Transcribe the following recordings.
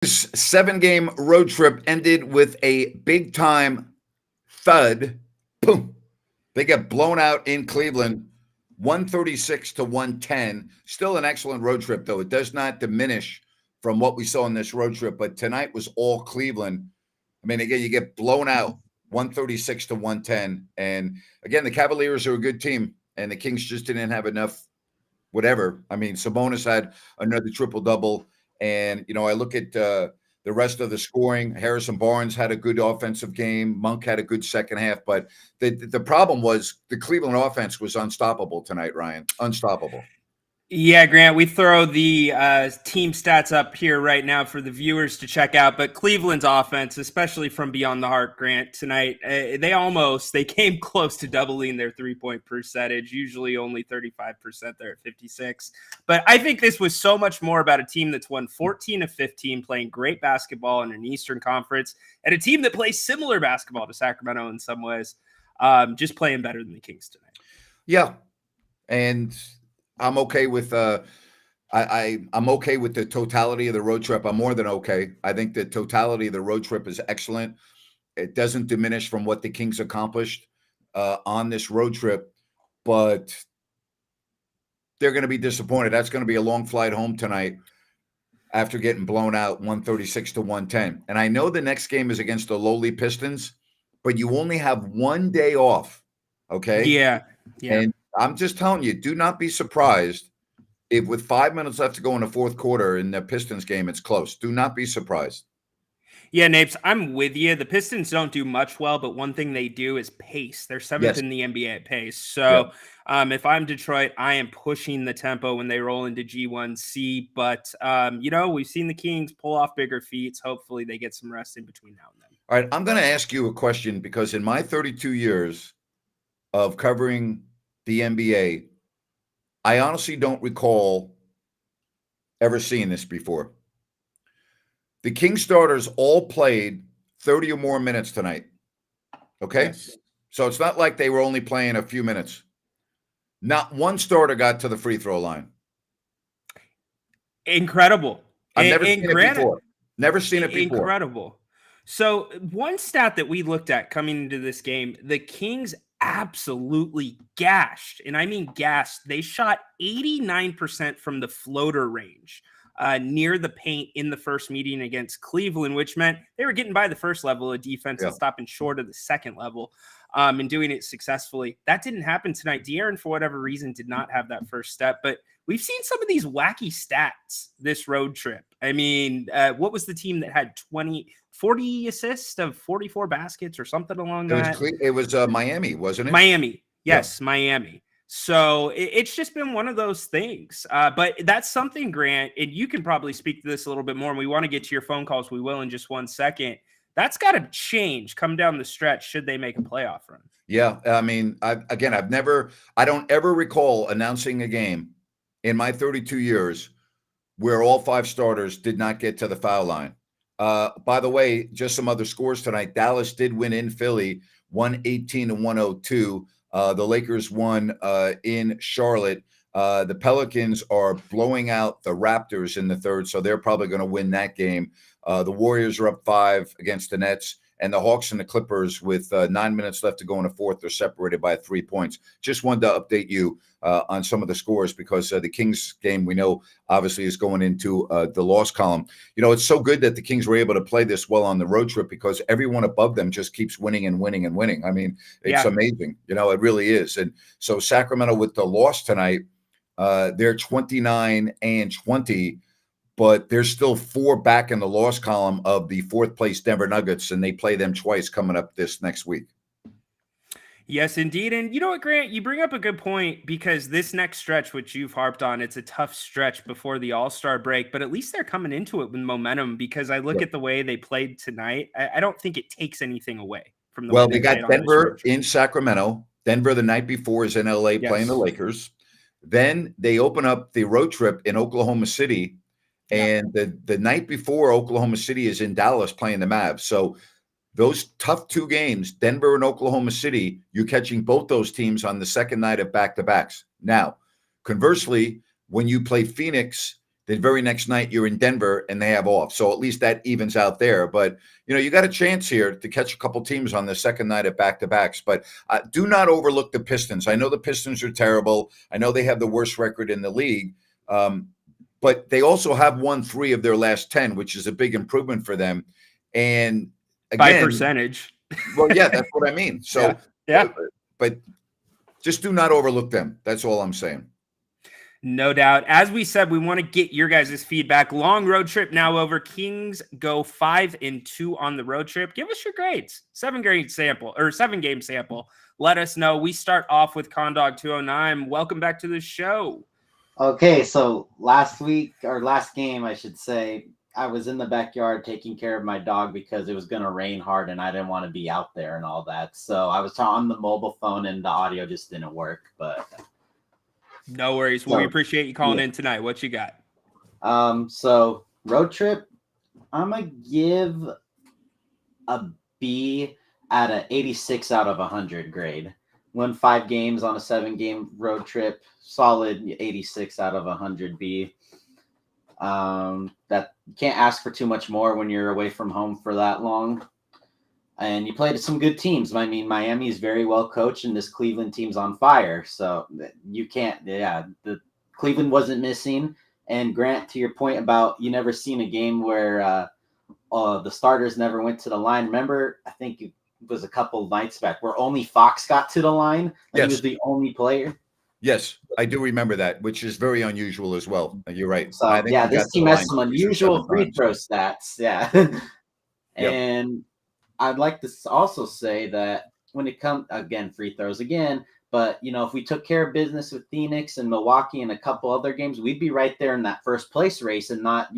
This 7-game road trip ended with a big-time thud. Boom. They get blown out in Cleveland, 136 to 110. Still an excellent road trip, though. It does not diminish from what we saw in this road trip, but tonight was all Cleveland. I mean, again, you get blown out 136 to 110. And again, the Cavaliers are a good team, and the Kings just didn't have enough whatever. I mean, Sabonis had another triple-double. And, I look at the rest of the scoring. Harrison Barnes had a good offensive game. Monk had a good second half. But the problem was the Cleveland offense was unstoppable tonight, Ryan. Unstoppable. Yeah, Grant, we throw the team stats up here right now for the viewers to check out. But Cleveland's offense, especially from beyond the arc, Grant, tonight, they came close to doubling their three-point percentage, usually only 35%. They're at 56. But I think this was so much more about a team that's won 14 of 15, playing great basketball in an Eastern Conference, and a team that plays similar basketball to Sacramento in some ways, just playing better than the Kings tonight. Yeah, and I'm okay with I'm okay with the totality of the road trip. I'm more than okay. I think the totality of the road trip is excellent. It doesn't diminish from what the Kings accomplished on this road trip, but they're going to be disappointed. That's going to be a long flight home tonight after getting blown out 136 to 110. And I know the next game is against the lowly Pistons, but you only have one day off, okay? Yeah. And I'm just telling you, do not be surprised if with 5 minutes left to go in the fourth quarter in the Pistons game, it's close. Do not be surprised. Yeah, Napes, I'm with you. The Pistons don't do much well, but one thing they do is pace. They're seventh in the NBA at pace. So if I'm Detroit, I am pushing the tempo when they roll into G1C. But, we've seen the Kings pull off bigger feats. Hopefully they get some rest in between now and then. All right, I'm going to ask you a question because in my 32 years of covering the NBA, I honestly don't recall ever seeing this before. The Kings starters all played 30 or more minutes tonight. Okay? Yes. So it's not like they were only playing a few minutes. Not one starter got to the free throw line. Incredible. I've never seen it before. Never seen it before. Incredible. So one stat that we looked at coming into this game, the Kings absolutely gashed, and I mean gassed. They shot 89% from the floater range near the paint in the first meeting against Cleveland, which meant they were getting by the first level of defense and stopping short of the second level and doing it successfully. That didn't happen tonight. De'Aaron, for whatever reason, did not have that first step, but we've seen some of these wacky stats this road trip. I mean, what was the team that had 40 assists of 44 baskets or something along that? It was Miami, wasn't it? Miami. Yes, Miami. So it's just been one of those things. But that's something, Grant, and you can probably speak to this a little bit more, and we want to get to your phone calls. We will in just 1 second. That's got to change come down the stretch should they make a playoff run. Yeah, I mean, I don't ever recall announcing a game in my 32 years where all five starters did not get to the foul line. By the way, just some other scores tonight. Dallas did win in Philly, 118 to 102. The Lakers won in Charlotte. The Pelicans are blowing out the Raptors in the third, so they're probably going to win that game. The Warriors are up 5 against the Nets, and the Hawks and the Clippers with 9 minutes left to go in the fourth are separated by 3 points. Just wanted to update you on some of the scores because the Kings game we know obviously is going into the loss column. It's so good that the Kings were able to play this well on the road trip because everyone above them just keeps winning and winning and winning. I mean, it's amazing. It really is. And so Sacramento with the loss tonight, they're 29-20. But there's still 4 back in the loss column of the fourth place Denver Nuggets, and they play them twice coming up this next week. Yes, indeed. And you know what, Grant, you bring up a good point because this next stretch, which you've harped on, it's a tough stretch before the All-Star break, but at least they're coming into it with momentum because I look at the way they played tonight. I don't think it takes anything away from the way they got Denver in Sacramento. Denver the night before is in LA playing the Lakers. Then they open up the road trip in Oklahoma City. And the night before, Oklahoma City is in Dallas playing the Mavs. So those tough 2 games, Denver and Oklahoma City, you're catching both those teams on the second night of back-to-backs. Now, conversely, when you play Phoenix, The very next night you're in Denver and they have off. So at least that evens out there. But, you got a chance here to catch a couple teams on the second night at back-to-backs. But do not overlook the Pistons. I know the Pistons are terrible. I know they have the worst record in the league. But they also have won 3 of their last 10, which is a big improvement for them. And again, by percentage. Well, yeah, that's what I mean. So, yeah. But just do not overlook them. That's all I'm saying. No doubt. As we said, we want to get your guys' feedback. Long road trip now over. Kings go 5-2 on the road trip. Give us your grades. 7-game sample. Let us know. We start off with Condog 209. Welcome back to the show. Okay, so last game, I should say, I was in the backyard taking care of my dog because it was going to rain hard and I didn't want to be out there and all that. So I was on the mobile phone and the audio just didn't work, but no worries. Well, we appreciate you calling in tonight. What you got? So road trip, I'm going to give a B at an 86 out of 100 grade. Won 5 games on a 7-game road trip. Solid 86 out of 100 B. That you can't ask for too much more when you're away from home for that long. And you played some good teams. I mean, Miami is very well coached, and this Cleveland team's on fire. So you can't. Yeah, the Cleveland wasn't missing. And Grant, to your point about you never seen a game where the starters never went to the line. Remember, I think it was a couple of nights back where only Fox got to the line. Yes. He was the only player. Yes, I do remember that, which is very unusual as well. You're right. So, yeah, this team has some unusual free throw stats. Yeah. And I'd like to also say that when it comes, again, free throws again, but, if we took care of business with Phoenix and Milwaukee and a couple other games, we'd be right there in that first place race and not,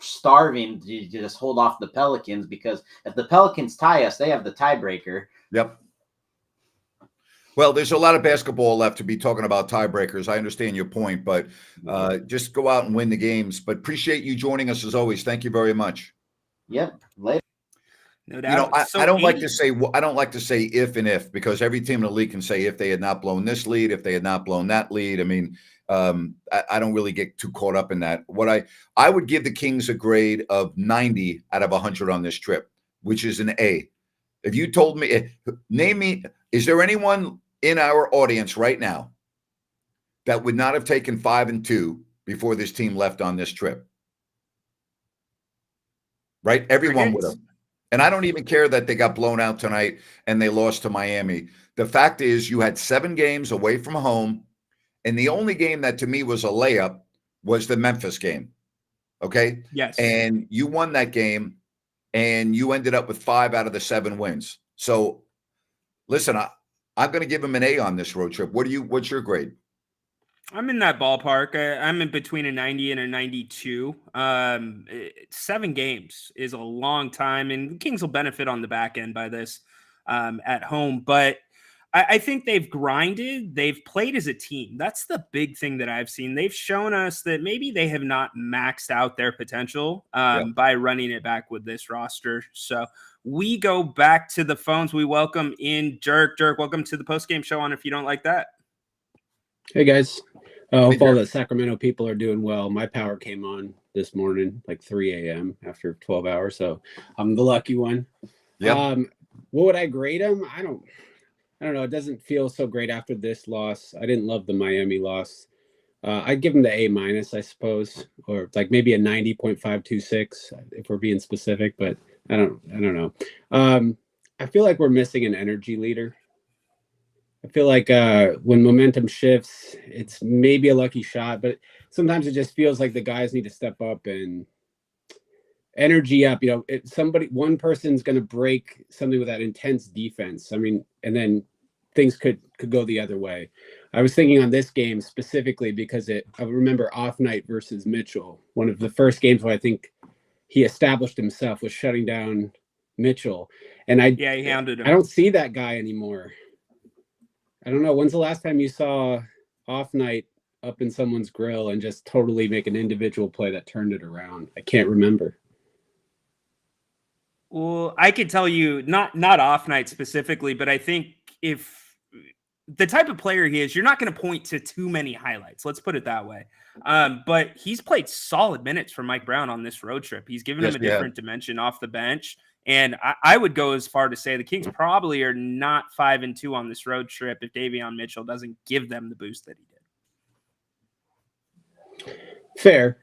starving to just hold off the Pelicans, because if the Pelicans tie us, they have the tiebreaker. Yep. Well, there's a lot of basketball left to be talking about tiebreakers. I understand your point, but just go out and win the games. But appreciate you joining us as always. Thank you very much. Yep. Later. No doubt. I don't like to say if and if, because every team in the league can say if they had not blown this lead, if they had not blown that lead. I mean, I don't really get too caught up in that. What I would give the Kings a grade of 90 out of 100 on this trip, which is an A. If you told me, name me, is there anyone in our audience right now that would not have taken 5-2 before this team left on this trip? Right? Everyone would have. And I don't even care that they got blown out tonight and they lost to Miami. The fact is you had 7 games away from home, and the only game that to me was a layup was the Memphis game. Okay? Yes. And you won that game, and you ended up with 5 out of the 7 wins. So listen, I'm going to give him an A on this road trip. What's your grade? I'm in that ballpark. I'm in between a 90 and a 92. 7 games is a long time, and the Kings will benefit on the back end by this at home. But I think they've grinded. They've played as a team. That's the big thing that I've seen. They've shown us that maybe they have not maxed out their potential by running it back with this roster. So we go back to the phones. We welcome in Dirk. Dirk, welcome to the postgame show on If You Don't Like That. Hey, guys. Hope all the Sacramento people are doing well. My power came on this morning, like 3 a.m. after 12 hours. So I'm the lucky one. Yeah. What would I grade them? I don't know. It doesn't feel so great after this loss. I didn't love the Miami loss. I'd give them the A-, I suppose, or like maybe a 90.526 if we're being specific, but I don't know. I feel like we're missing an energy leader. I feel like when momentum shifts, it's maybe a lucky shot, but sometimes it just feels like the guys need to step up and energy up. One person's going to break something with that intense defense. I mean, and then things could go the other way. I was thinking on this game specifically because I remember off night versus Mitchell. One of the first games where I think he established himself was shutting down Mitchell. And he hounded him. I don't see that guy anymore. I don't know. When's the last time you saw off night up in someone's grill and just totally make an individual play that turned it around? I can't remember. Well, I could tell you not off night specifically, but I think if the type of player he is, you're not going to point to too many highlights. Let's put it that way. But he's played solid minutes for Mike Brown on this road trip. He's given him a different dimension off the bench. And I would go as far to say the Kings probably are not 5-2 on this road trip if Davion Mitchell doesn't give them the boost that he did. Fair.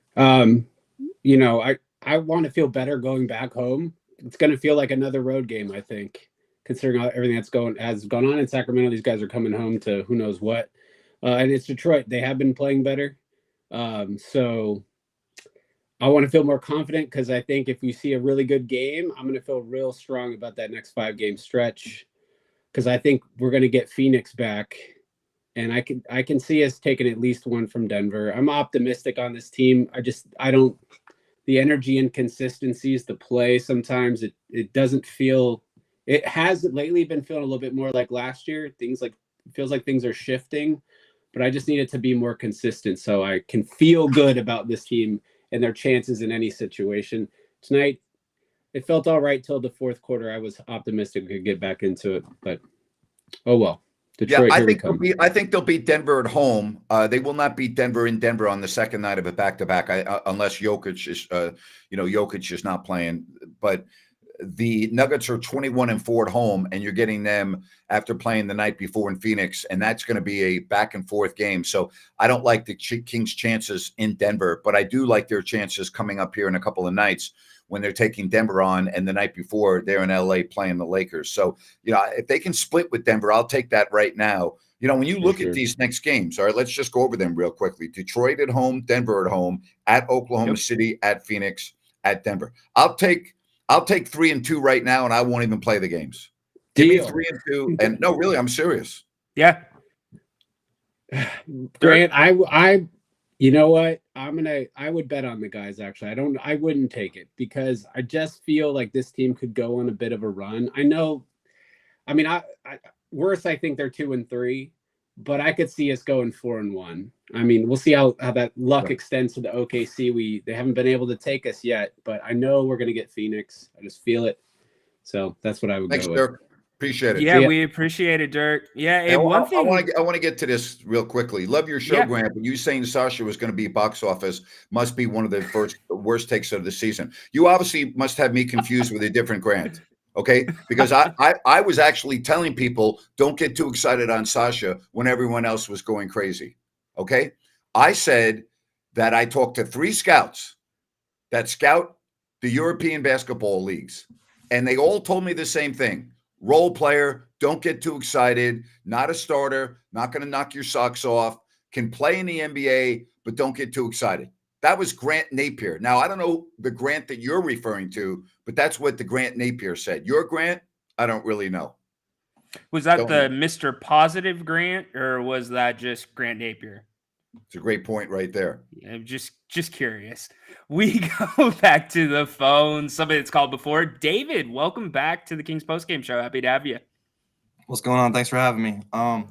You know, I want to feel better going back home. It's going to feel like another road game, I think, considering everything has gone on in Sacramento. These guys are coming home to who knows what. And it's Detroit. They have been playing better. So I want to feel more confident because I think if we see a really good game, I'm going to feel real strong about that next 5-game stretch because I think we're going to get Phoenix back. And I can see us taking at least one from Denver. I'm optimistic on this team. I don't the energy inconsistencies, the play sometimes it doesn't feel. It has lately been feeling a little bit more like last year. It feels like things are shifting, but I just need it to be more consistent so I can feel good about this team and their chances in any situation. Tonight, it felt all right till the fourth quarter. I was optimistic we could get back into it, but oh well. Detroit, I think they'll beat Denver at home. They will not beat Denver in Denver on the second night of a back-to-back, unless Jokic is not playing. But the Nuggets are 21-4 at home, and you're getting them after playing the night before in Phoenix, and that's going to be a back-and-forth game. So I don't like the Kings' chances in Denver, but I do like their chances coming up here in a couple of nights when they're taking Denver on, and the night before they're in LA playing the Lakers. So, if they can split with Denver, I'll take that right now. When you look at these next games, all right, let's just go over them real quickly. Detroit at home, Denver at home, at Oklahoma City, at Phoenix, at Denver. I'll take 3-2 right now, and I won't even play the games. Deal. Give me 3-2. And no, really, I'm serious. Yeah. Grant, I you know what? I would bet on the guys actually. I wouldn't take it because I just feel like this team could go on a bit of a run. Worse, I think they're 2-3, but I could see us going 4-1. I mean, we'll see how that luck extends to the OKC. They haven't been able to take us yet, but I know we're going to get Phoenix. I just feel it. So that's what I would Thanks, go Dirk. with. Appreciate it. Yeah, we appreciate it, Dirk. Yeah, I want to get to this real quickly. Love your show, Grant. But you saying Sasha was going to be box office must be one of the worst takes of the season. You obviously must have me confused with a different Grant. Okay, because I was actually telling people don't get too excited on Sasha when everyone else was going crazy. Okay, I said that I talked to 3 scouts that scout the European basketball leagues, and they all told me the same thing. Role player, don't get too excited, not a starter, not going to knock your socks off, can play in the NBA, but don't get too excited. That was Grant Napier. Now, I don't know the Grant that you're referring to, but that's what the Grant Napier said. Your Grant, I don't really know. Was that Mr. Positive Grant, or was that just Grant Napier? It's a great point right there. I'm just curious. We go back to the phone. Somebody that's called before. David, welcome back to the Kings Postgame Show. Happy to have you. What's going on? Thanks for having me.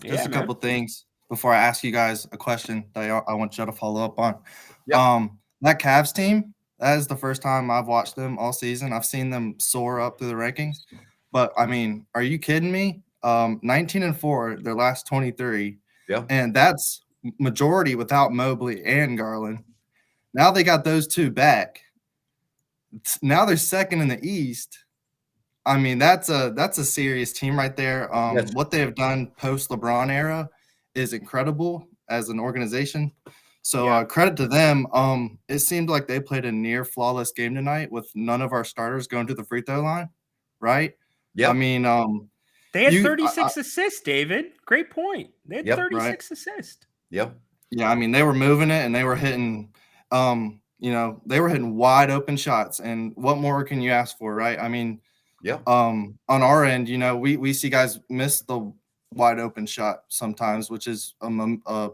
Just a couple things before I ask you guys a question that I want you to follow up on. Yep. That Cavs team, that is the first time I've watched them all season. I've seen them soar up through the rankings. But, I mean, are you kidding me? 19-4, their last 23. Yeah. And that's majority without Mobley and Garland. Now they got those 2 back. Now they're second in the East. I mean, that's a serious team right there. What they have done post LeBron era is incredible as an organization. So credit to them. It seemed like they played a near flawless game tonight with none of our starters going to the free throw line, right? Yeah. I mean, they had 36 assists, David. Great point. They had 36 assists. Yep. Yeah, I mean, they were moving it and they were hitting they were hitting wide open shots. And what more can you ask for, right? I mean, on our end, we see guys miss the wide open shot sometimes, which is a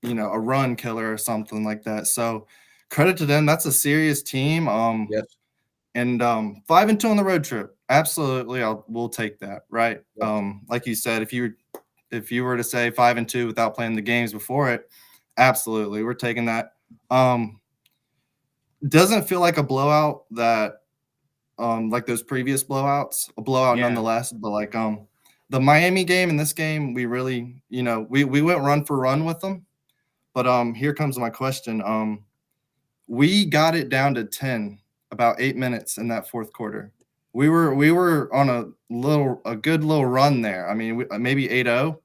run killer or something like that. So credit to them. That's a serious team. Yes. And 5-2 on the road trip. Absolutely. We'll take that. Right. Yep. Like you said, if you were to say 5-2 without playing the games before it, absolutely. We're taking that. Doesn't feel like a blowout that like those previous blowouts, a blowout nonetheless, but like the Miami game and this game, we really, we went run for run with them. But here comes my question. We got it down to 10 about 8 minutes in that fourth quarter. We were on a good little run there. I mean, maybe 8-0.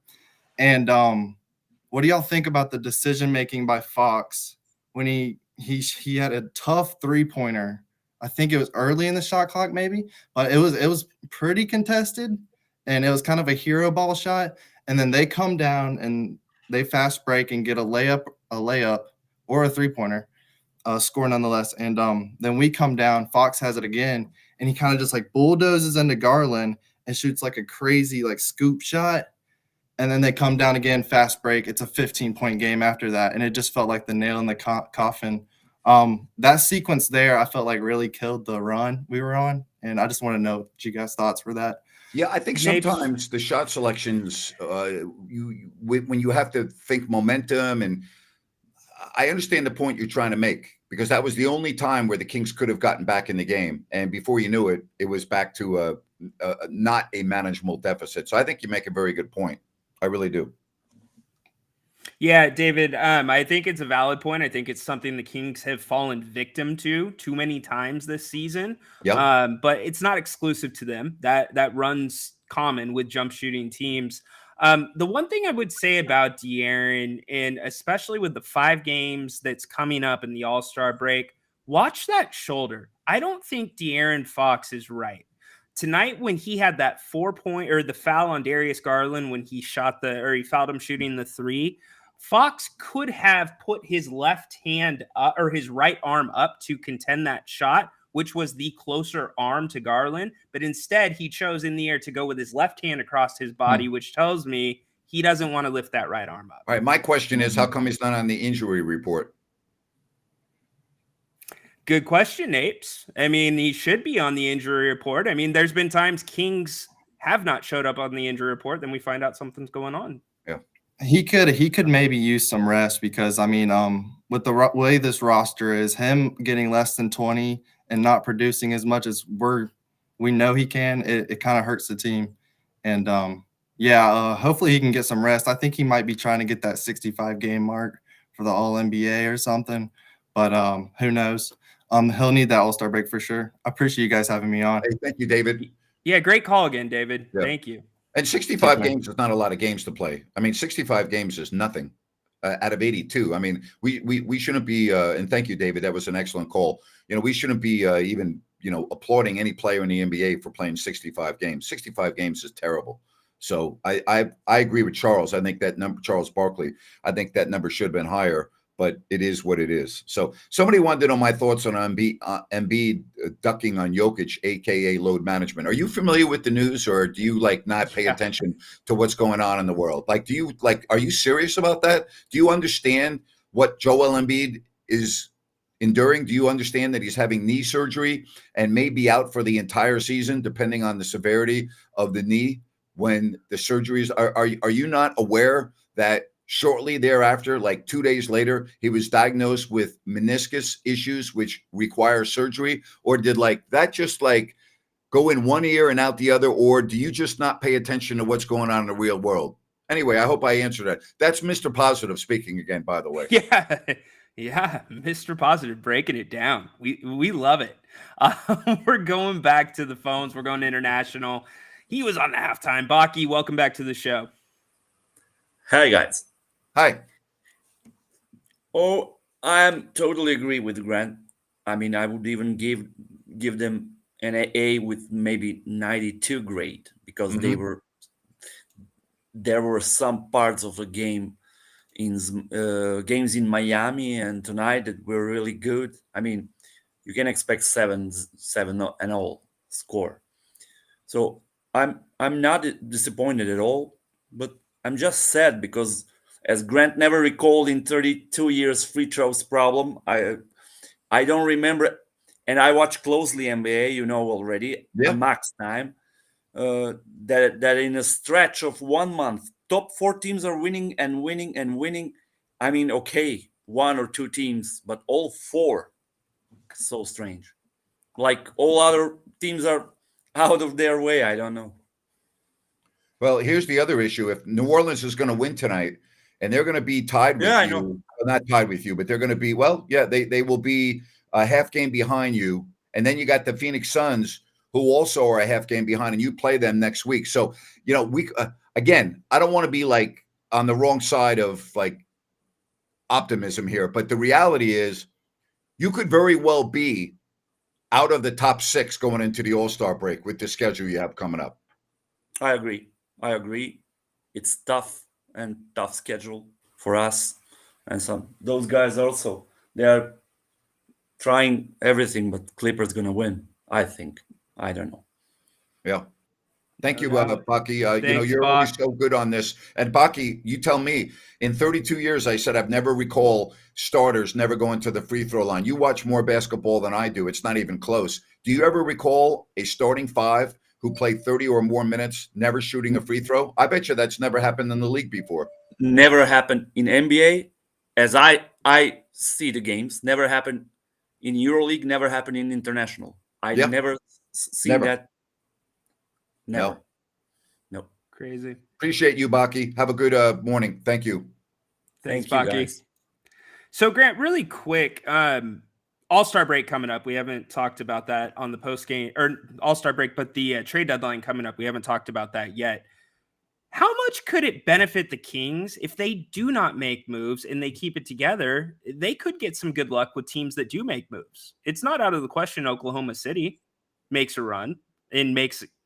And what do y'all think about the decision making by Fox when he had a tough 3-pointer? I think it was early in the shot clock, maybe, but it was pretty contested, and it was kind of a hero ball shot. And then they come down and they fast break and get a layup or a 3-pointer, score nonetheless. And then we come down. Fox has it again, and he kind of just like bulldozes into Garland and shoots like a crazy like scoop shot. And then they come down again, fast break. It's a 15-point game after that, and it just felt like the nail in the coffin. That sequence there, I felt like really killed the run we were on, and I just want to know what you guys' thoughts were that. Yeah, I think sometimes the shot selections, when you have to think momentum, and I understand the point you're trying to make, because that was the only time where the Kings could have gotten back in the game, and before you knew it, it was back to not a manageable deficit. So I think you make a very good point. I really do. Yeah, David, I think it's a valid point. I think it's something the Kings have fallen victim to too many times this season. Yep. But it's not exclusive to them. That runs common with jump shooting teams. The one thing I would say about De'Aaron, and especially with the 5 games that's coming up in the All-Star break, watch that shoulder. I don't think De'Aaron Fox is right. Tonight, when he had that 4-point or the foul on Darius Garland when he he fouled him shooting the 3, Fox could have put his left hand or his right arm up to contend that shot, which was the closer arm to Garland. But instead, he chose in the air to go with his left hand across his body, which tells me he doesn't want to lift that right arm up. All right. My question is, how come he's not on the injury report? Good question, Apes. I mean, he should be on the injury report. I mean, there's been times Kings have not showed up on the injury report, then we find out something's going on. Yeah. He could maybe use some rest, because I mean, with the way this roster is, him getting less than 20 and not producing as much as we know he can, it kind of hurts the team. And hopefully he can get some rest. I think he might be trying to get that 65 game mark for the All NBA or something, but who knows? He'll need that All-Star break for sure. I appreciate you guys having me on. Hey, thank you, David. Yeah, great call again, David. Yeah. Thank you. And 65 games is not a lot of games to play. I mean, 65 games is nothing out of 82. I mean, we shouldn't be, and thank you, David. That was an excellent call. We shouldn't be even, applauding any player in the NBA for playing 65 games. 65 games is terrible. So I agree with Charles. I think that number, Charles Barkley, I think that number should have been higher, but it is what it is. So somebody wanted to know my thoughts on Embiid ducking on Jokic, aka load management. Are you familiar with the news, or do you not pay attention to what's going on in the world? Are you serious about that? Do you understand what Joel Embiid is enduring? Do you understand that he's having knee surgery and may be out for the entire season, depending on the severity of the knee when the surgeries are you not aware that shortly thereafter, 2 days later, he was diagnosed with meniscus issues, which require surgery? Or did that just go in one ear and out the other? Or do you just not pay attention to what's going on in the real world? Anyway, I hope I answered that. That's Mr. Positive speaking again, by the way. Yeah, Mr. Positive breaking it down. We love it. We're going back to the phones. We're going international. He was on the halftime. Baki, welcome back to the show. Hi, guys. Hi. Oh, I totally agree with Grant. I mean, I would even give them an A with maybe 92 grade, because there were some parts of the game in games in Miami and tonight that were really good. I mean, you can expect 7 and all score. So I'm not disappointed at all, but I'm just sad because, as Grant never recalled in 32 years free throws problem, I don't remember, and I watch closely NBA, already, Yeah. max time, that in a stretch of 1 month, top 4 teams are winning and winning and winning. I mean, okay, 1 or 2 teams, but all 4, so strange. Like all other teams are out of their way. I don't know. Well, here's the other issue. If New Orleans is going to win tonight and they're going to be tied with Yeah, I you, know. well, not tied with you, but they're going to be, well, yeah, they will be a half game behind you. And then you got the Phoenix Suns, who also are a half game behind, and you play them next week. So, again, I don't want to be like on the wrong side of like optimism here, but the reality is you could very well be out of the top 6 going into the All-Star break with the schedule you have coming up. I agree. It's tough schedule for us, and those guys also. They are trying everything, but Clippers gonna win. I think. I don't know. Yeah. Thank you, No doubt. Bucky. Thanks, You're Bach. always so good on this. And Bucky, you tell me, in 32 years, I said I've never recall starters never going to the free throw line. You watch more basketball than I do. It's not even close. Do you ever recall a starting 5 who played 30 or more minutes never shooting a free throw? I bet you that's never happened in the league before. Never happened in NBA, as I see the games. Never happened in EuroLeague. Never happened in international. I Yeah. never seen Never. that. Never. No. Crazy. Appreciate you, Bucky. Have a good morning. Thank you. Thanks, Thank you, Baki. guys. So, Grant, really quick, All-Star break coming up. We haven't talked about that on the post-game or All-Star break, but the trade deadline coming up. We haven't talked about that yet. How much could it benefit the Kings if they do not make moves and they keep it together? They could get some good luck with teams that do make moves. It's not out of the question Oklahoma City makes a run and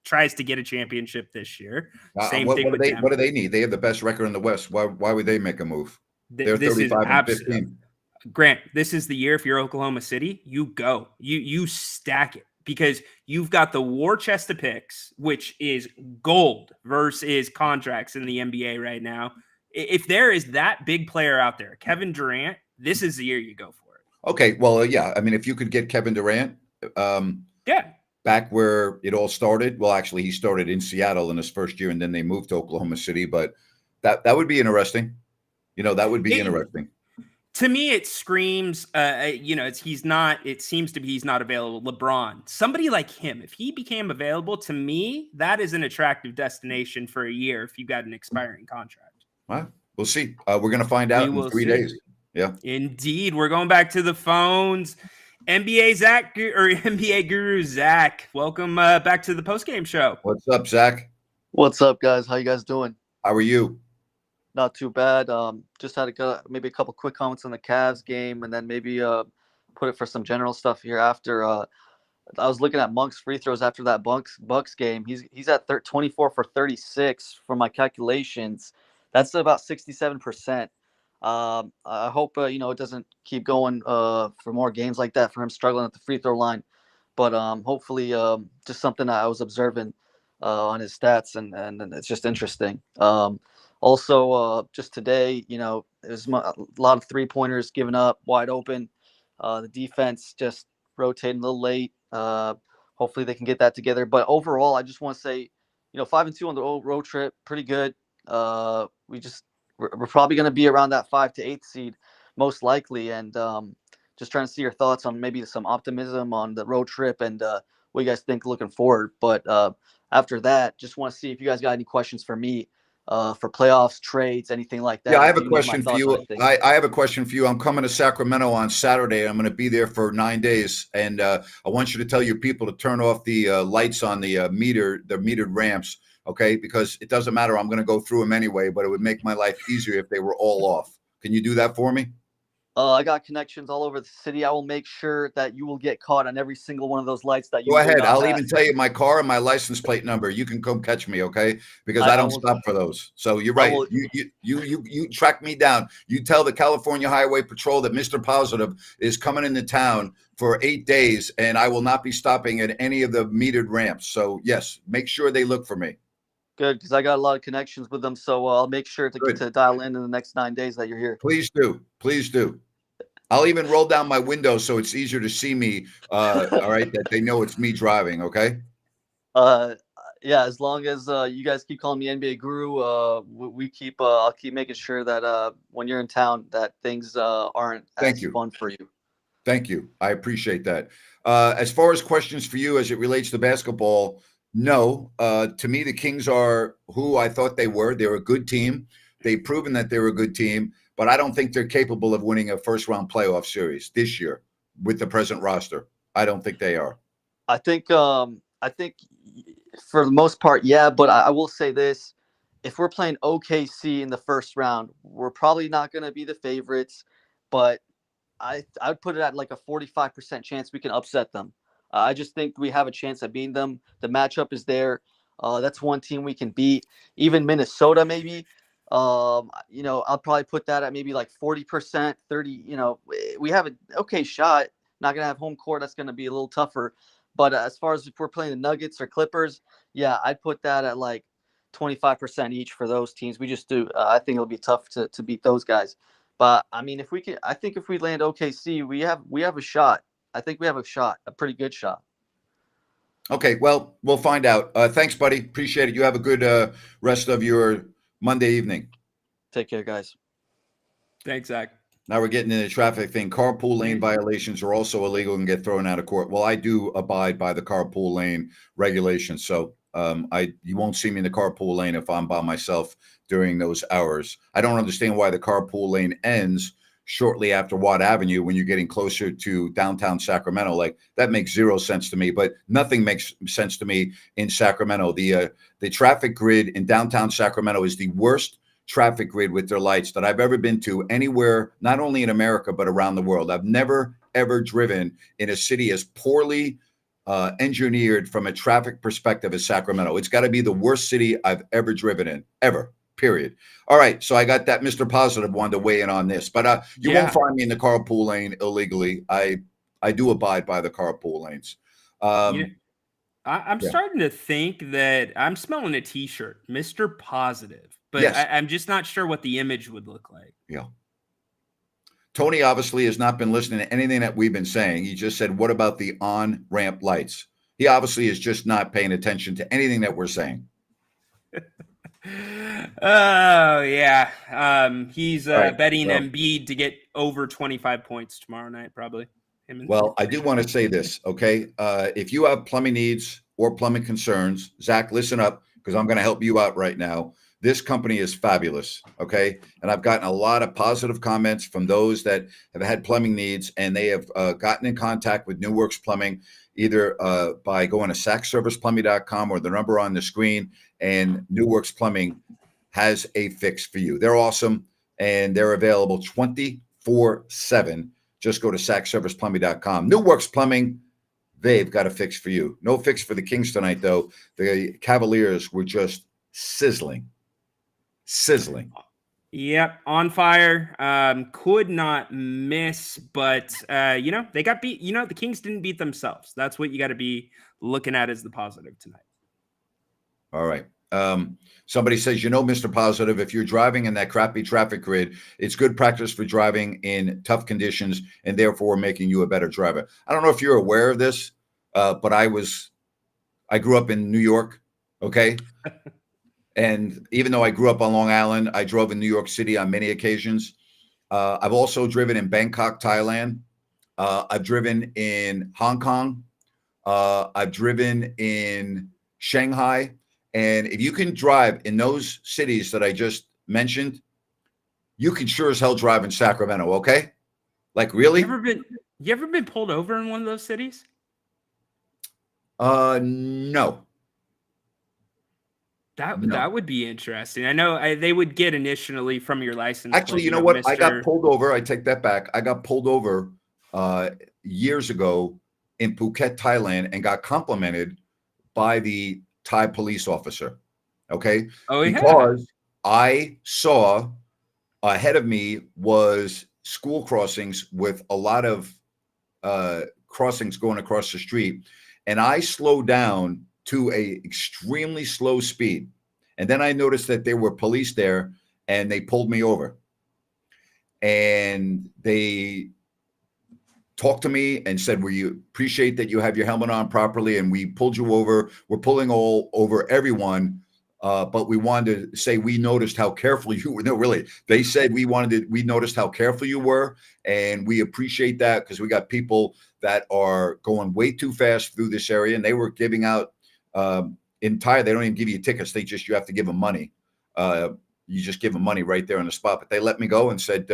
tries to get a championship this year. Same thing with them. What do they need? They have the best record in the West. Why would they make a move? They're This is 35 and 15. Grant, this is the year if you're Oklahoma City, you go. You stack it because you've got the war chest of picks, which is gold versus contracts in the NBA right now. If there is that big player out there, Kevin Durant, this is the year you go for it. Okay, well, yeah. I mean, if you could get Kevin Durant, Yeah. back where it all started. Well, actually, he started in Seattle in his first year, and then they moved to Oklahoma City. But that would be interesting. That would be interesting. To me, it screams, it seems to be he's not available. LeBron, somebody like him, if he became available, to me, that is an attractive destination for a year if you got an expiring contract. Well, we'll see. We're going to find out in 3 days. Yeah. Indeed. We're going back to the phones. NBA guru Zach, welcome back to the postgame show. What's up, Zach? What's up, guys? How you guys doing? How are you? Not too bad. Just had maybe a couple quick comments on the Cavs game, and then maybe put it for some general stuff here after. I was looking at Monk's free throws after that Bucks game. He's at 24 for 36 for my calculations. That's about 67%. I hope it doesn't keep going for more games like that for him struggling at the free throw line. But hopefully, just something I was observing on his stats, and it's just interesting. Also, just today, there's a lot of 3-pointers given up wide open. The defense just rotating a little late. Hopefully they can get that together. But overall, I just want to say, 5-2 on the road trip, pretty good. We're probably going to be around that 5 to 8 seed, most likely. And just trying to see your thoughts on maybe some optimism on the road trip and what you guys think looking forward. But after that, just want to see if you guys got any questions for me for playoffs, trades, anything like that. Yeah, I have a question for you. I have a question for you. I'm coming to Sacramento on Saturday. I'm going to be there for 9 days, and I want you to tell your people to turn off the lights on the metered ramps, okay? Because it doesn't matter. I'm going to go through them anyway, but it would make my life easier if they were all off. Can you do that for me? I got connections all over the city. I will make sure that you will get caught on every single one of those lights that you go ahead. I'll pass. even tell you my car and my license plate number. You can come catch me, okay? Because I don't stop for those. So you're right. You track me down. You tell the California Highway Patrol that Mr. Positive is coming into town for 8 days, and I will not be stopping at any of the metered ramps. So yes, make sure they look for me. Good, because I got a lot of connections with them, so I'll make sure to dial in the next 9 days that you're here. Please do. Please do. I'll even roll down my window so it's easier to see me. All right, that they know it's me driving. Okay. Yeah, as long as you guys keep calling me NBA Guru, I'll keep making sure that when you're in town, that things aren't as fun for you. Thank you. I appreciate that. As far as questions for you as it relates to basketball, No. To me, the Kings are who I thought they were. They're a good team. They've proven that they're a good team, but I don't think they're capable of winning a first-round playoff series this year with the present roster. I don't think they are. I think for the most part, yeah. But I will say this: if we're playing OKC in the first round, we're probably not going to be the favorites, but I'd put it at like a 45% chance we can upset them. I just think we have a chance at beating them. The matchup is there. That's one team we can beat. Even Minnesota, maybe. I'll probably put that at maybe like 40%, 30. We have an okay shot. Not gonna have home court. That's gonna be a little tougher. But as far as if we're playing the Nuggets or Clippers, yeah, I'd put that at like 25% each for those teams. We just do. I think it'll be tough to beat those guys. But I mean, I think if we land OKC, we have a shot. I think we have a shot, a pretty good shot. Okay, well, we'll find out. Thanks, buddy. Appreciate it. You have a good rest of your Monday evening. Take care, guys. Thanks, Zach. Now we're getting into the traffic thing. Carpool lane violations are also illegal and get thrown out of court. Well, I do abide by the carpool lane regulations, so you won't see me in the carpool lane if I'm by myself during those hours. I don't understand why the carpool lane ends shortly after Watt Avenue when you're getting closer to downtown Sacramento. Like, that makes zero sense to me, but nothing makes sense to me in Sacramento. The traffic grid in downtown Sacramento is the worst traffic grid with their lights that I've ever been to anywhere, not only in America, but around the world. I've never, ever driven in a city as poorly engineered from a traffic perspective as Sacramento. It's got to be the worst city I've ever driven in, ever. Period. All right, so I got that Mr. Positive one to weigh in on this, but you won't find me in the carpool lane illegally. I do abide by the carpool lanes. I'm starting to think that I'm smelling a T-shirt, Mr. Positive, but yes. I'm just not sure what the image would look like. Yeah. Tony obviously has not been listening to anything that we've been saying. He just said, "What about the on-ramp lights?" He obviously is just not paying attention to anything that we're saying. Oh yeah, he's right, betting Embiid to get over 25 points tomorrow night, probably. Well, I do want to say this, okay? If you have plumbing needs or plumbing concerns, Zach, listen up, because I'm going to help you out right now. This company is fabulous, okay? And I've gotten a lot of positive comments from those that have had plumbing needs, and they have gotten in contact with New Works Plumbing, either by going to sackserviceplumbing.com or the number on the screen, and New Works Plumbing has a fix for you. They're awesome, and they're available 24/7. Just go to sackserviceplumbing.com. New Works Plumbing, they've got a fix for you. No fix for the Kings tonight, though. The Cavaliers were just sizzling. Yep, on fire. Could not miss, but they got beat. The Kings didn't beat themselves. That's what you got to be looking at as the positive tonight. All right. Somebody says, Mr. Positive, if you're driving in that crappy traffic grid, it's good practice for driving in tough conditions and therefore making you a better driver. I don't know if you're aware of this, but I grew up in New York. Okay. And even though I grew up on Long Island, I drove in New York City on many occasions. I've also driven in Bangkok, Thailand. I've driven in Hong Kong. I've driven in Shanghai. And if you can drive in those cities that I just mentioned, you can sure as hell drive in Sacramento, okay? Like, really? You ever been pulled over in one of those cities? No. That would be interesting. I know they would get initially from your license. Actually, you know what? I got pulled over. I take that back. I got pulled over years ago in Phuket, Thailand, and got complimented by the Thai police officer. Okay. Oh, yeah. Because I saw ahead of me was school crossings with a lot of crossings going across the street. And I slowed down to a extremely slow speed. And then I noticed that there were police there and they pulled me over. And they talked to me and said, we appreciate that you have your helmet on properly and we pulled you over. We're pulling all over everyone. But we wanted to say we noticed how careful you were. No, really. They said we noticed how careful you were. And we appreciate that because we got people that are going way too fast through this area. And they were giving out entire. They don't even give you tickets. You have to give them money. You just give them money right there on the spot. But they let me go and said,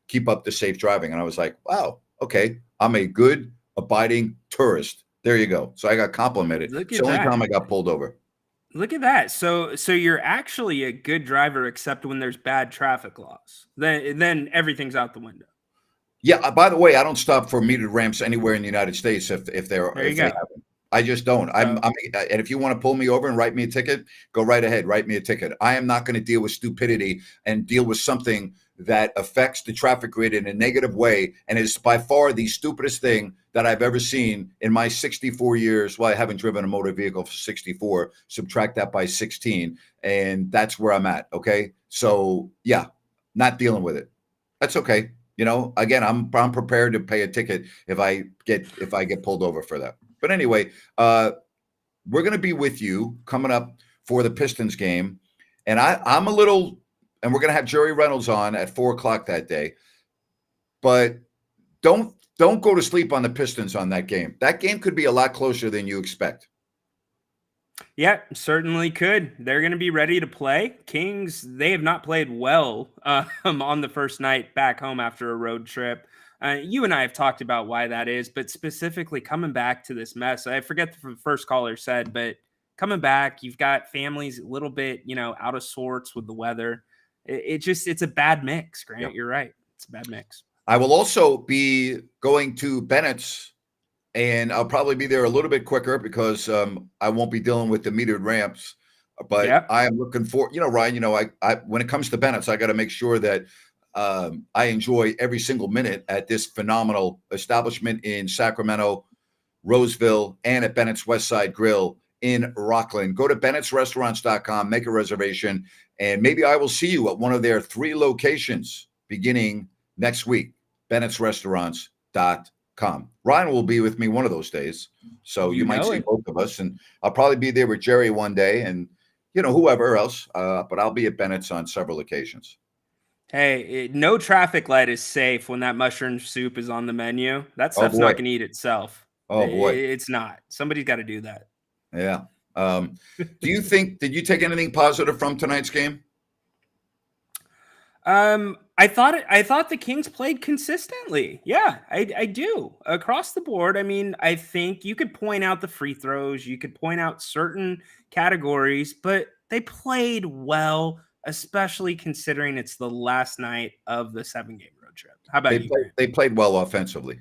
keep up the safe driving. And I was like, wow, okay. I'm a good, abiding tourist. There you go. So I got complimented. Look It's at the only that. time I got pulled over. Look at that. So you're actually a good driver, except when there's bad traffic laws. Then everything's out the window. Yeah. By the way, I don't stop for metered ramps anywhere in the United States if they're There you if they go. happen. I just don't. And if you want to pull me over and write me a ticket, go right ahead. Write me a ticket. I am not going to deal with stupidity and deal with something that affects the traffic grid in a negative way and is by far the stupidest thing that I've ever seen in my 64 years. Well, I haven't driven a motor vehicle for 64. Subtract that by 16, and that's where I'm at. Okay, so yeah, not dealing with it. That's okay. Again, I'm prepared to pay a ticket if I get pulled over for that. But anyway, we're going to be with you coming up for the Pistons game, and I'm a little, and we're going to have Jerry Reynolds on at 4:00 that day. But don't go to sleep on the Pistons on that game. That game could be a lot closer than you expect. Yeah, certainly could. They're going to be ready to play. Kings, they have not played well on the first night back home after a road trip. You and I have talked about why that is, but specifically coming back to this mess. I forget the first caller said, but coming back, you've got families a little bit, out of sorts with the weather. It's a bad mix, Grant. Yep. You're right. It's a bad mix. I will also be going to Bennett's, and I'll probably be there a little bit quicker because I won't be dealing with the metered ramps. But Yep. I am looking for, Ryan, I when it comes to Bennett's, I got to make sure that I enjoy every single minute at this phenomenal establishment in Sacramento, Roseville, and at Bennett's West Side Grill in Rockland. Go to bennettsrestaurants.com, make a reservation, and maybe I will see you at one of their 3 locations beginning next week, bennettsrestaurants.com. Ryan will be with me one of those days, so you might see both of us, and I'll probably be there with Jerry one day and, whoever else, but I'll be at Bennett's on several occasions. Hey, no traffic light is safe when that mushroom soup is on the menu. That stuff's not going to eat itself. Oh, boy. It's not. Somebody's got to do that. Yeah. Did you take anything positive from tonight's game? I thought the Kings played consistently. Yeah, I do. Across the board. I mean, I think you could point out the free throws, you could point out certain categories, but they played well, especially considering it's the last night of the 7-game road trip. How about you? They played well offensively.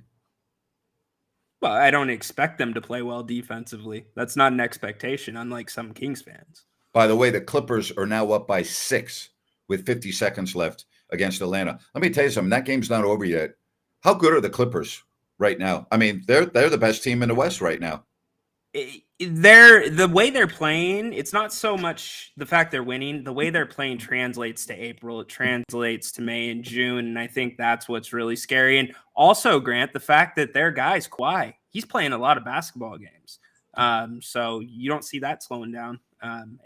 Well, I don't expect them to play well defensively. That's not an expectation, unlike some Kings fans. By the way, the Clippers are now up by 6 with 50 seconds left against Atlanta. Let me tell you something. That game's not over yet. How good are the Clippers right now? I mean, they're the best team in the West right now. The way they're playing, it's not so much the fact they're winning. The way they're playing translates to April. It translates to May and June, and I think that's what's really scary. And also, Grant, the fact that their guy's Kawhi, he's playing a lot of basketball games. So you don't see that slowing down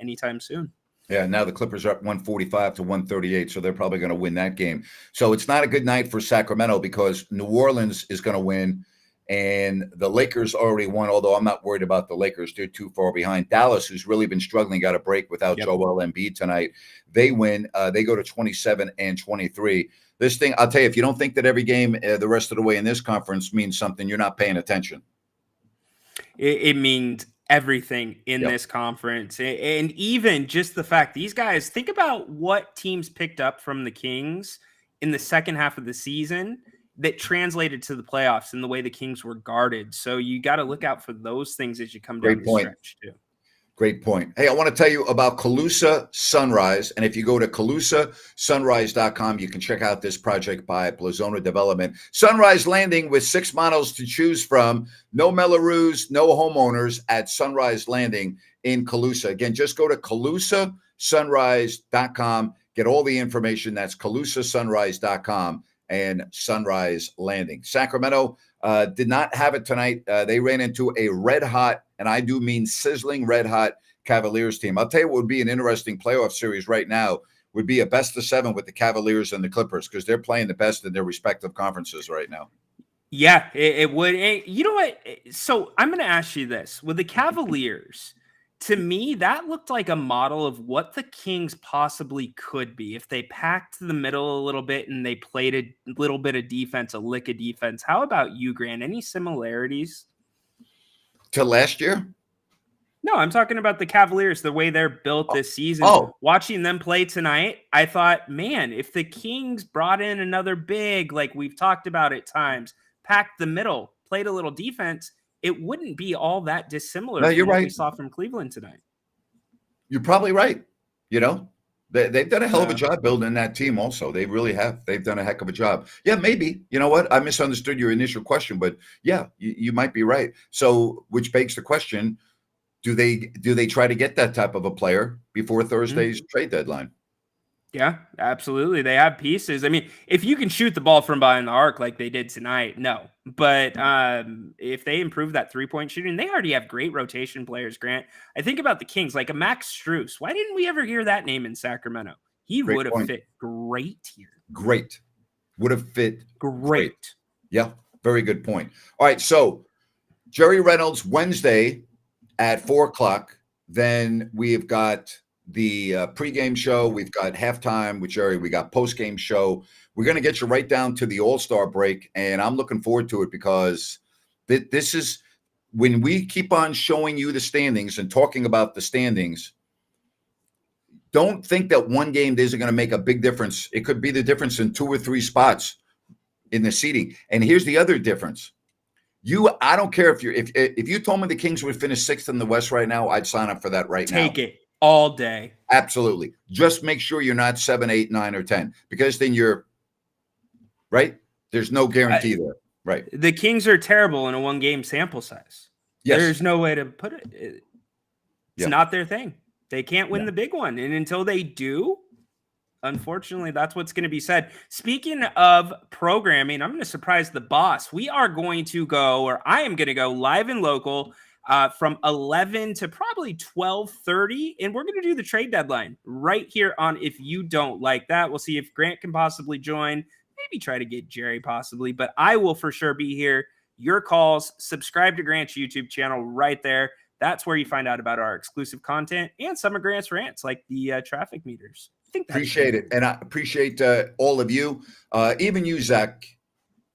anytime soon. Yeah, now the Clippers are up 145-138, so they're probably going to win that game. So it's not a good night for Sacramento because New Orleans is going to win, and the Lakers already won, although I'm not worried about the Lakers. They're too far behind. Dallas, who's really been struggling, got a break without Joel Embiid tonight. They win. They go to 27-23. This thing, I'll tell you, if you don't think that every game the rest of the way in this conference means something, you're not paying attention. It means everything in this conference. And even just the fact these guys, think about what teams picked up from the Kings in the second half of the season that translated to the playoffs and the way the Kings were guarded. So you got to look out for those things as you come down the stretch too. Great point. Hey, I want to tell you about Calusa Sunrise. And if you go to CalusaSunrise.com, you can check out this project by Blazona Development. Sunrise Landing with 6 models to choose from. No Mellorews, no homeowners at Sunrise Landing in Calusa. Again, just go to CalusaSunrise.com. Get all the information. That's CalusaSunrise.com and Sunrise Landing. Sacramento did not have it tonight. They ran into a red-hot, and I do mean sizzling red-hot Cavaliers team. I'll tell you what would be an interesting playoff series right now would be a best-of-7 with the Cavaliers and the Clippers because they're playing the best in their respective conferences right now. Yeah, it would. You know what? So I'm going to ask you this. With the Cavaliers, to me, that looked like a model of what the Kings possibly could be if they packed the middle a little bit and they played a little bit of defense, a lick of defense. How about you, Grant? Any similarities? To last year? No, I'm talking about the Cavaliers, the way they're built this season. Oh. Watching them play tonight, I thought, man, if the Kings brought in another big, like we've talked about at times, packed the middle, played a little defense, it wouldn't be all that dissimilar No, you're from what we right. saw from Cleveland tonight. You're probably right. You know, they've done a hell of a job building that team also. They really have. They've done a heck of a job. Yeah, maybe. You know what? I misunderstood your initial question, but yeah, you might be right. So, which begs the question, do they try to get that type of a player before Thursday's trade deadline? Yeah, absolutely. They have pieces. I mean, if you can shoot the ball from behind the arc like they did tonight, no. But if they improve that three-point shooting, they already have great rotation players, Grant. I think about the Kings, like a Max Strus. Why didn't we ever hear that name in Sacramento? He would have fit great here. Great. Would have fit great. Yeah, very good point. All right, so Jerry Reynolds Wednesday at 4:00. Then we've got the pregame show. We've got halftime with Jerry. We got postgame show. We're going to get you right down to the All-Star break, and I'm looking forward to it because this is when we keep on showing you the standings and talking about the standings. Don't think that one game isn't going to make a big difference. It could be the difference in 2 or 3 spots in the seeding. And here's the other difference. I don't care if you told me the Kings would finish 6th in the West right now, I'd sign up for that right now. Take it all day. Absolutely. Just make sure you're not 7, 8, 9, or 10, because then you're right. There's no guarantee there. Right. The Kings are terrible in a 1-game sample size. Yes. There's no way to put it. It's not their thing. They can't win the big one. And until they do, unfortunately, that's what's going to be said. Speaking of programming, I'm going to surprise the boss. We are going to go, or I am going to go live and local from 11 to probably 12:30. And we're going to do the trade deadline right here on If You Don't Like That. We'll see if Grant can possibly join, maybe try to get Jerry possibly, but I will for sure be here. Your calls, subscribe to Grant's YouTube channel right there. That's where you find out about our exclusive content and some of Grant's rants, like the traffic meters. I think appreciate it. And I appreciate all of you, even you, Zach.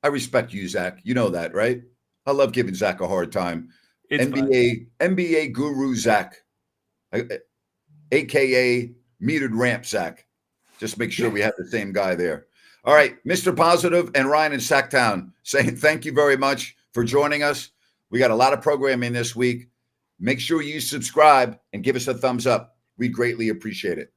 I respect you, Zach. You know that, right? I love giving Zach a hard time. It's NBA guru Zach, a.k.a. metered ramp Zach. Just make sure we have the same guy there. All right, Mr. Positive and Ryan in Sacktown saying thank you very much for joining us. We got a lot of programming this week. Make sure you subscribe and give us a thumbs up. We greatly appreciate it.